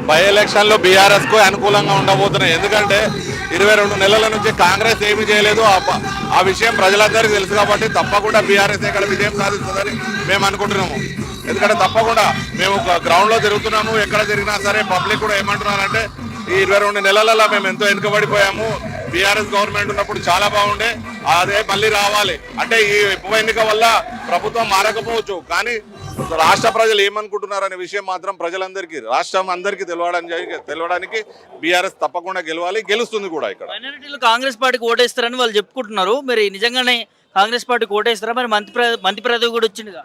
By ఎలక్షన్లో BRS కు అనుకూలంగా ఉండబోతున్నాయి. ఎందుకంటే 22 నెలల నుంచి కాంగ్రెస్ ఏమీ చేయలేదు. ఆ విషయం ప్రజలందరికీ తెలుసు కాబట్టి తప్పకుండా బీఆర్ఎస్ ఇక్కడ విజయం సాధిస్తుందని మేము అనుకుంటున్నాము. ఎందుకంటే తప్పకుండా మేము గ్రౌండ్ లో తిరుగుతున్నాము. ఎక్కడ తిరిగినా సరే పబ్లిక్ కూడా ఏమంటున్నారంటే ఈ 22 నెలలలో మేము ఎంతో వెనుకబడిపోయాము. బీఆర్ఎస్ గవర్నమెంట్ ఉన్నప్పుడు చాలా బాగుండే, అదే మళ్ళీ రావాలి. అంటే ఈ ఉప ఎన్నిక వల్ల ప్రభుత్వం మారకపోవచ్చు, కానీ రాష్ట్ర ప్రజలు ఏమనుకుంటున్నారనే విషయం మాత్రం ప్రజలందరికీ, రాష్ట్రం అందరికీ తెలవడానికి బీఆర్ఎస్ తప్పకుండా గెలవాలి, గెలుస్తుంది కూడా. ఇక్కడ మైనారిటీలు కాంగ్రెస్ పార్టీకి ఓటేస్తారని వాళ్ళు చెప్పుకుంటున్నారు. మరి నిజంగానే కాంగ్రెస్ పార్టీకి ఓటేస్తారా? మరి మంత్రి పదవి కూడా వచ్చిందిగా.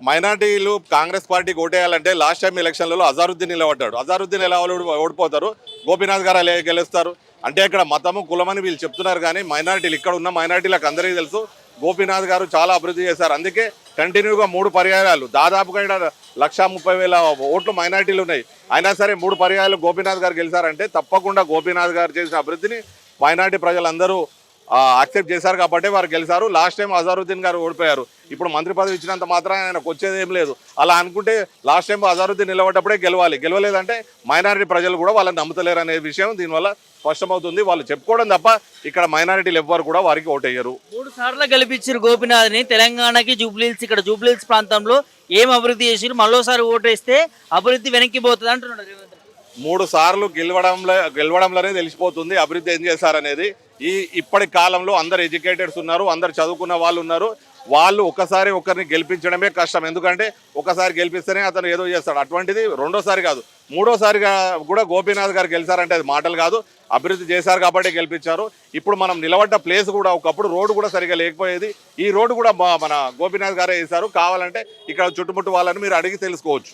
మైనార్టీలు కాంగ్రెస్ పార్టీకి ఓటేయాలంటే లాస్ట్ టైం ఎలక్షన్లలో అజారుద్దీన్ నిలబడ్డాడు. అజారుద్దీన్ ఎలా ఓడిపోతారు, గోపీనాథ్ గారు ఎలా గెలుస్తారు? అంటే ఇక్కడ మతము కులమని వీళ్ళు చెప్తున్నారు, కానీ మైనార్టీలు ఇక్కడ ఉన్న మైనార్టీలకు అందరికీ తెలుసు గోపీనాథ్ గారు చాలా అభివృద్ధి చేశారు. అందుకే కంటిన్యూగా 3 పర్యాయాలు దాదాపుగా 1,30,000 ఓట్లు మైనార్టీలు ఉన్నాయి. అయినా సరే 3 పర్యాయాలు గోపీనాథ్ గారు గెలిచారంటే తప్పకుండా గోపీనాథ్ గారు చేసిన అభివృద్ధిని మైనార్టీ ప్రజలందరూ యాక్సెప్ట్ చేశారు కాబట్టి వారు గెలిచారు. లాస్ట్ టైం అజారుద్దీన్ గారు ఓడిపోయారు. ఇప్పుడు మంత్రి పదవి ఇచ్చినంత మాత్రం ఆయనకు వచ్చేది ఏం లేదు. అలా అనుకుంటే లాస్ట్ టైం అజారుద్దీన్ నిలబడ్డప్పుడే గెలవలేదంటే మైనారిటీ ప్రజలు కూడా వాళ్ళని నమ్ముతలేరు అనే విషయం దీనివల్ల స్పష్టమవుతుంది. వాళ్ళు చెప్పుకోవడం తప్ప ఇక్కడ మైనారిటీలు ఎవ్వరు కూడా వారికి ఓటేయరు. 3 సార్లు గెలిపించారు గోపీనాథ్ని. తెలంగాణకి జూబ్లీహిల్స్, ఇక్కడ జూబ్లీహిల్స్ ప్రాంతంలో ఏం అభివృద్ధి చేసిరు? మరోసారి ఓటేస్తే అభివృద్ధి వెనక్కి పోతుంది అంటున్నాడు రేవంత్. 3 సార్లు గెలవడంలోనే తెలిసిపోతుంది అభివృద్ధి ఏం చేశారనేది. ఇప్పటి కాలంలో అందరు ఎడ్యుకేటెడ్స్ ఉన్నారు, అందరు చదువుకున్న వాళ్ళు ఉన్నారు. వాళ్ళు ఒకరిని గెలిపించడమే కష్టం. ఎందుకంటే ఒకసారి గెలిపిస్తేనే అతను ఏదో చేస్తాడు. అటువంటిది రెండోసారి కాదు, మూడోసారిగా కూడా గోపీనాథ్ గారు గెలిచారంటే అది మాటలు కాదు, అభివృద్ధి చేశారు కాబట్టి గెలిపించారు. ఇప్పుడు మనం నిలబడ్డ ప్లేస్ కూడా ఒకప్పుడు రోడ్డు కూడా సరిగా లేకపోయేది. ఈ రోడ్డు కూడా మన గోపీనాథ్ గారే వేశారు. కావాలంటే ఇక్కడ చుట్టుముట్టు వాళ్ళని మీరు అడిగి తెలుసుకోవచ్చు.